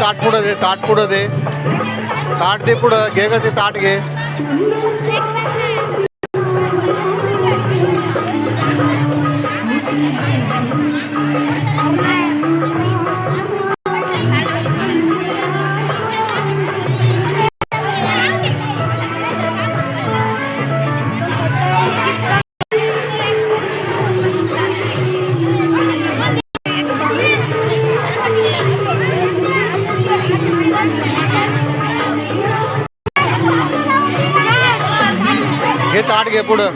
ताट पुढं दे, ताट पुढं दे, ताट दे पुढं, घे ग ते ताट घे. घे ताट घे पुढं.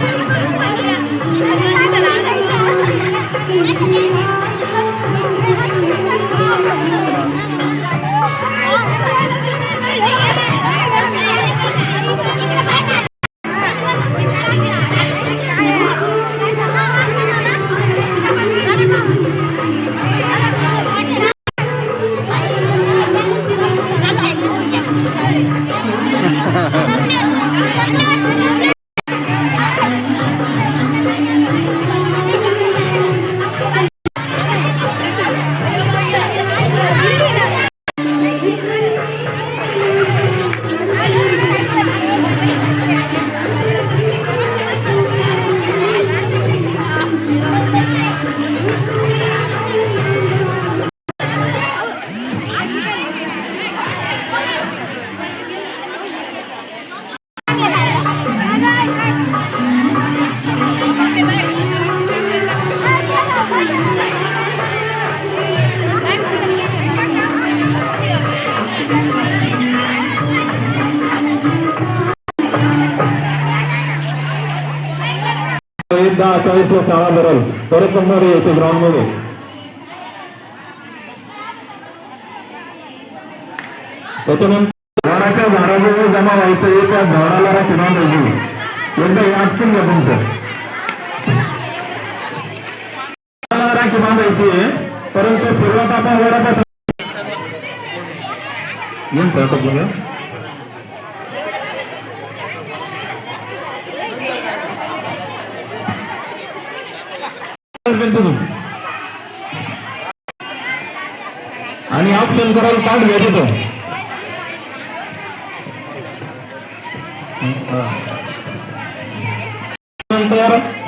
एकदा 40 ला शाळा भरल परत जमणार यायचं ग्राउंड मध्ये. त्याच्यानंतर झाडाच्या झाडाजवळ जमा व्हायचं एका झाडाला किमान राहिली एकदा वाचून घ्या तुमचं. किमान राहायची परंतु सुरुवात आपण वडापासून येऊन सरकत बघा. आणि ऑप्शन करायला कार्ड घ्यायचं तो नंतर